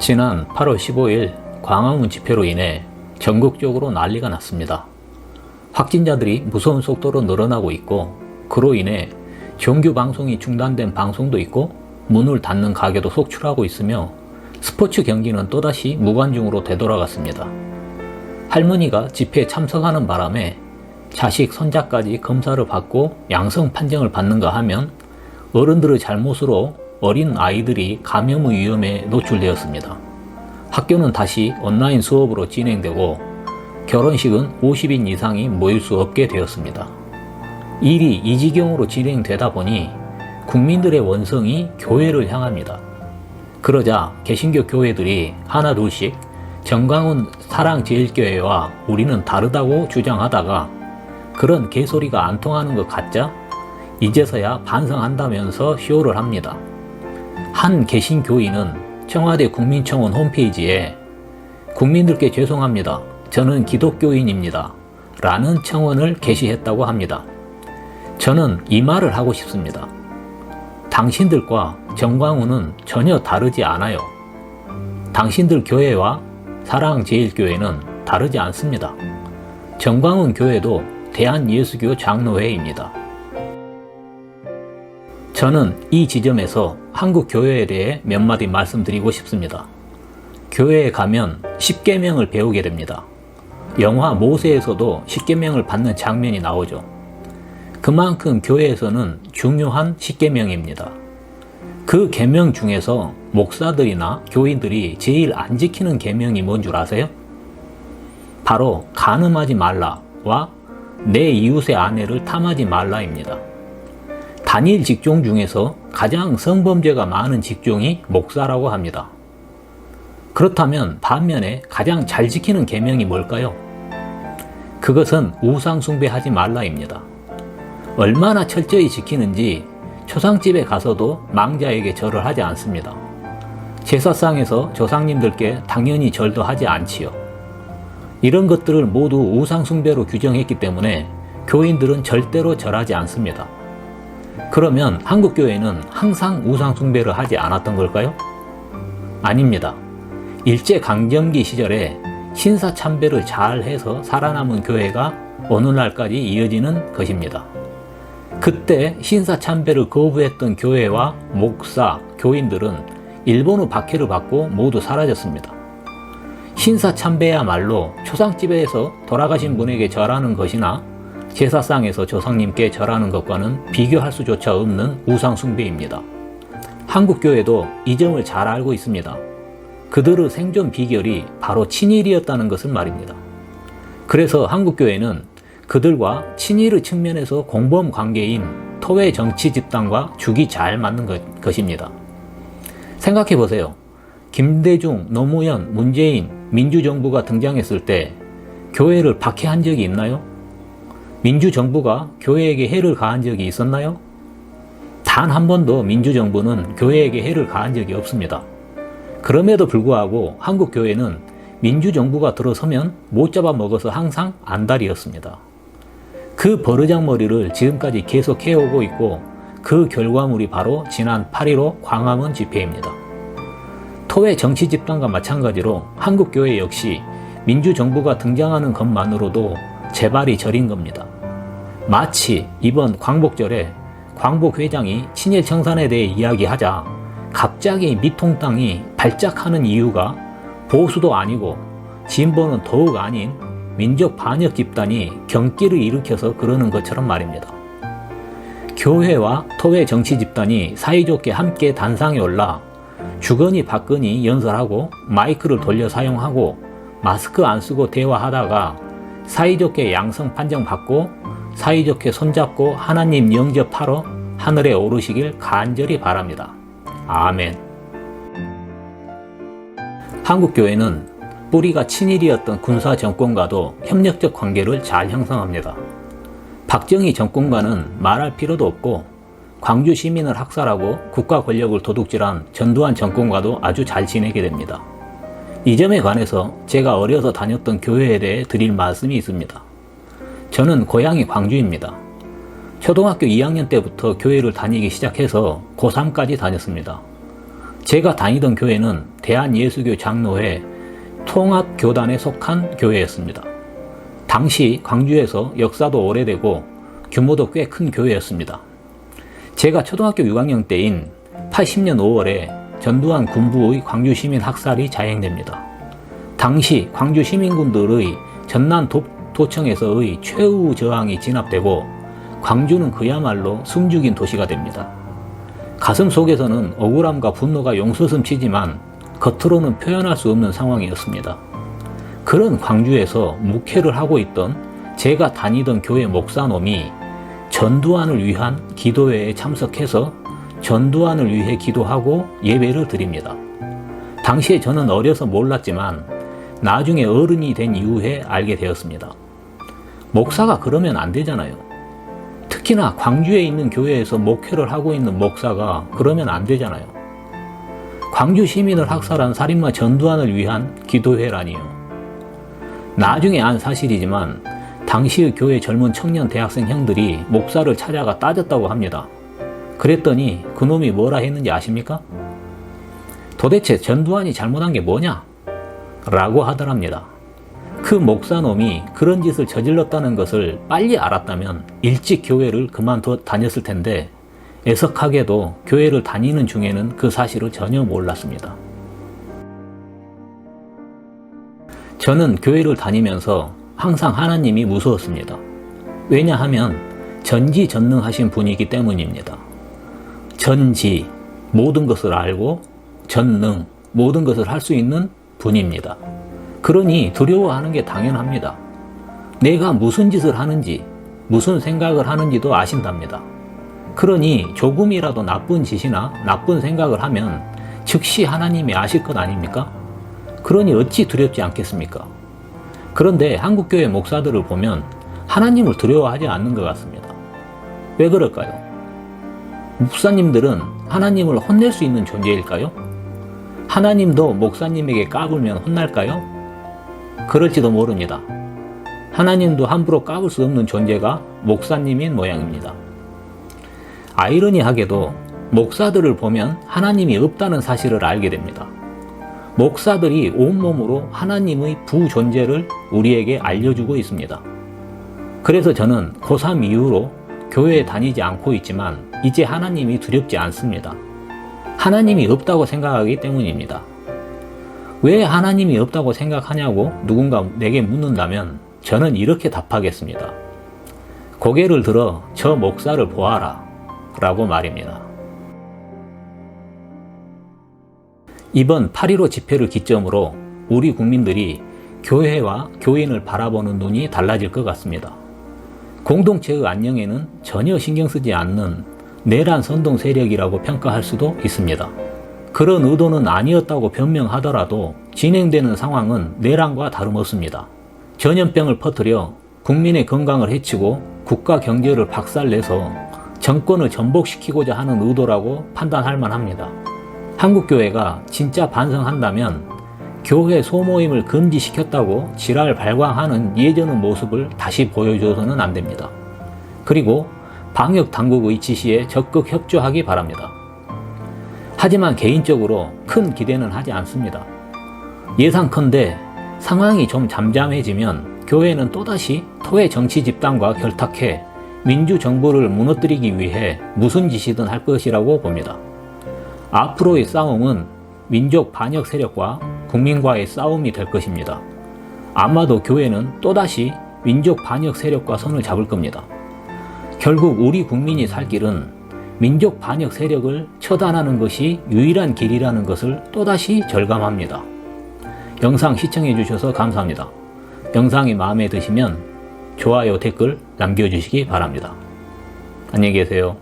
지난 8월 15일 광화문 집회로 인해 전국적으로 난리가 났습니다. 확진자들이 무서운 속도로 늘어나고 있고, 그로 인해 정규 방송이 중단된 방송도 있고 문을 닫는 가게도 속출하고 있으며 스포츠 경기는 또다시 무관중으로 되돌아갔습니다. 할머니가 집회에 참석하는 바람에 자식, 손자까지 검사를 받고 양성 판정을 받는가 하면 어른들의 잘못으로 어린 아이들이 감염의 위험에 노출되었습니다. 학교는 다시 온라인 수업으로 진행되고 결혼식은 50인 이상이 모일 수 없게 되었습니다. 일이 이 지경으로 진행되다 보니 국민들의 원성이 교회를 향합니다. 그러자 개신교 교회들이 하나둘씩 정광훈 사랑제일교회와 우리는 다르다고 주장하다가 그런 개소리가 안 통하는 것 같자 이제서야 반성한다면서 쇼를 합니다. 한 개신교인은 청와대 국민청원 홈페이지에 국민들께 죄송합니다. 저는 기독교인입니다. 라는 청원을 게시했다고 합니다. 저는 이 말을 하고 싶습니다. 당신들과 정광훈은 전혀 다르지 않아요. 당신들 교회와 사랑제일교회는 다르지 않습니다. 정광훈 교회도 대한예수교 장로회입니다. 저는 이 지점에서 한국 교회에 대해 몇 마디 말씀드리고 싶습니다. 교회에 가면 십계명을 배우게 됩니다. 영화 모세에서도 십계명을 받는 장면이 나오죠. 그만큼 교회에서는 중요한 십계명입니다. 그 계명 중에서 목사들이나 교인들이 제일 안 지키는 계명이 뭔 줄 아세요? 바로 간음하지 말라와 내 이웃의 아내를 탐하지 말라입니다. 단일 직종 중에서 가장 성범죄가 많은 직종이 목사라고 합니다. 그렇다면 반면에 가장 잘 지키는 계명이 뭘까요? 그것은 우상 숭배하지 말라입니다. 얼마나 철저히 지키는지 초상집에 가서도 망자에게 절을 하지 않습니다. 제사상에서 조상님들께 당연히 절도 하지 않지요. 이런 것들을 모두 우상 숭배로 규정했기 때문에 교인들은 절대로 절하지 않습니다. 그러면 한국교회는 항상 우상 숭배를 하지 않았던 걸까요? 아닙니다. 일제강점기 시절에 신사참배를 잘 해서 살아남은 교회가 오늘날까지 이어지는 것입니다. 그때 신사참배를 거부했던 교회와 목사, 교인들은 일본의 박해를 받고 모두 사라졌습니다. 신사참배야말로 초상집에서 돌아가신 분에게 절하는 것이나 제사상에서 조상님께 절하는 것과는 비교할 수조차 없는 우상 숭배입니다. 한국교회도 이 점을 잘 알고 있습니다. 그들의 생존 비결이 바로 친일이었다는 것을 말입니다. 그래서 한국교회는 그들과 친일의 측면에서 공범 관계인 토외 정치 집단과 죽이 잘 맞는 것입니다. 생각해 보세요. 김대중, 노무현, 문재인, 민주정부가 등장했을 때 교회를 박해한 적이 있나요? 민주정부가 교회에게 해를 가한 적이 있었나요? 단 한 번도 민주정부는 교회에게 해를 가한 적이 없습니다. 그럼에도 불구하고 한국교회는 민주정부가 들어서면 못 잡아먹어서 항상 안달이었습니다. 그 버르장머리를 지금까지 계속 해오고 있고 그 결과물이 바로 지난 8.15 광화문 집회입니다. 토외 정치 집단과 마찬가지로 한국교회 역시 민주정부가 등장하는 것만으로도 재발이 저린 겁니다. 마치 이번 광복절에 광복회장이 친일 청산에 대해 이야기하자 갑자기 미통당이 발작하는 이유가 보수도 아니고 진보는 더욱 아닌 민족 반역 집단이 경기를 일으켜서 그러는 것처럼 말입니다. 교회와 토외 정치 집단이 사이좋게 함께 단상에 올라 주거니 받거니 연설하고 마이크를 돌려 사용하고 마스크 안 쓰고 대화하다가 사이좋게 양성 판정 받고 사이좋게 손잡고 하나님 영접하러 하늘에 오르시길 간절히 바랍니다. 아멘. 한국교회는 뿌리가 친일이었던 군사 정권과도 협력적 관계를 잘 형성합니다. 박정희 정권과는 말할 필요도 없고 광주 시민을 학살하고 국가 권력을 도둑질한 전두환 정권과도 아주 잘 지내게 됩니다. 이 점에 관해서 제가 어려서 다녔던 교회에 대해 드릴 말씀이 있습니다. 저는 고향이 광주입니다. 초등학교 2학년 때부터 교회를 다니기 시작해서 고3까지 다녔습니다. 제가 다니던 교회는 대한예수교 장로회 통합교단에 속한 교회였습니다. 당시 광주에서 역사도 오래되고 규모도 꽤 큰 교회였습니다. 제가 초등학교 6학년 때인 80년 5월에 전두환 군부의 광주 시민 학살이 자행됩니다. 당시 광주 시민군들의 전남 도청에서의 최후 저항이 진압되고 광주는 그야말로 숨죽인 도시가 됩니다. 가슴 속에서는 억울함과 분노가 용서슴치지만 겉으로는 표현할 수 없는 상황이었습니다. 그런 광주에서 목회를 하고 있던 제가 다니던 교회 목사놈이 전두환을 위한 기도회에 참석해서 전두환을 위해 기도하고 예배를 드립니다. 당시에 저는 어려서 몰랐지만 나중에 어른이 된 이후에 알게 되었습니다. 목사가 그러면 안 되잖아요. 특히나 광주에 있는 교회에서 목회를 하고 있는 목사가 그러면 안 되잖아요. 광주 시민을 학살한 살인마 전두환을 위한 기도회라니요. 나중에 안 사실이지만 당시의 교회 젊은 청년 대학생 형들이 목사를 찾아가 따졌다고 합니다. 그랬더니 그놈이 뭐라 했는지 아십니까? 도대체 전두환이 잘못한 게 뭐냐? 라고 하더랍니다. 그 목사놈이 그런 짓을 저질렀다는 것을 빨리 알았다면 일찍 교회를 그만둬 다녔을 텐데 애석하게도 교회를 다니는 중에는 그 사실을 전혀 몰랐습니다. 저는 교회를 다니면서 항상 하나님이 무서웠습니다. 왜냐하면 전지전능하신 분이기 때문입니다. 전지, 모든 것을 알고 전능, 모든 것을 할 수 있는 분입니다. 그러니 두려워하는 게 당연합니다. 내가 무슨 짓을 하는지, 무슨 생각을 하는지도 아신답니다. 그러니 조금이라도 나쁜 짓이나 나쁜 생각을 하면 즉시 하나님이 아실 것 아닙니까? 그러니 어찌 두렵지 않겠습니까? 그런데 한국교회 목사들을 보면 하나님을 두려워하지 않는 것 같습니다. 왜 그럴까요? 목사님들은 하나님을 혼낼 수 있는 존재일까요? 하나님도 목사님에게 까불면 혼날까요? 그럴지도 모릅니다. 하나님도 함부로 까불 수 없는 존재가 목사님인 모양입니다. 아이러니하게도 목사들을 보면 하나님이 없다는 사실을 알게 됩니다. 목사들이 온몸으로 하나님의 부존재를 우리에게 알려주고 있습니다. 그래서 저는 고3 이후로 교회에 다니지 않고 있지만 이제 하나님이 두렵지 않습니다. 하나님이 없다고 생각하기 때문입니다. 왜 하나님이 없다고 생각하냐고 누군가 내게 묻는다면 저는 이렇게 답하겠습니다. 고개를 들어 저 목사를 보아라 라고 말입니다. 이번 8.15 집회를 기점으로 우리 국민들이 교회와 교인을 바라보는 눈이 달라질 것 같습니다. 공동체의 안녕에는 전혀 신경 쓰지 않는 내란 선동 세력이라고 평가할 수도 있습니다. 그런 의도는 아니었다고 변명하더라도 진행되는 상황은 내란과 다름없습니다. 전염병을 퍼뜨려 국민의 건강을 해치고 국가 경제를 박살내서 정권을 전복시키고자 하는 의도라고 판단할 만합니다. 한국교회가 진짜 반성한다면 교회 소모임을 금지시켰다고 지랄 발광하는 예전의 모습을 다시 보여줘서는 안 됩니다. 그리고 방역당국의 지시에 적극 협조하기 바랍니다. 하지만 개인적으로 큰 기대는 하지 않습니다. 예상컨대 상황이 좀 잠잠해지면 교회는 또다시 토의 정치 집단과 결탁해 민주정부를 무너뜨리기 위해 무슨 짓이든 할 것이라고 봅니다. 앞으로의 싸움은 민족 반역 세력과 국민과의 싸움이 될 것입니다. 아마도 교회는 또다시 민족 반역 세력과 손을 잡을 겁니다. 결국 우리 국민이 살 길은 민족 반역 세력을 처단하는 것이 유일한 길이라는 것을 또다시 절감합니다. 영상 시청해 주셔서 감사합니다. 영상이 마음에 드시면 좋아요, 댓글 남겨주시기 바랍니다. 안녕히 계세요.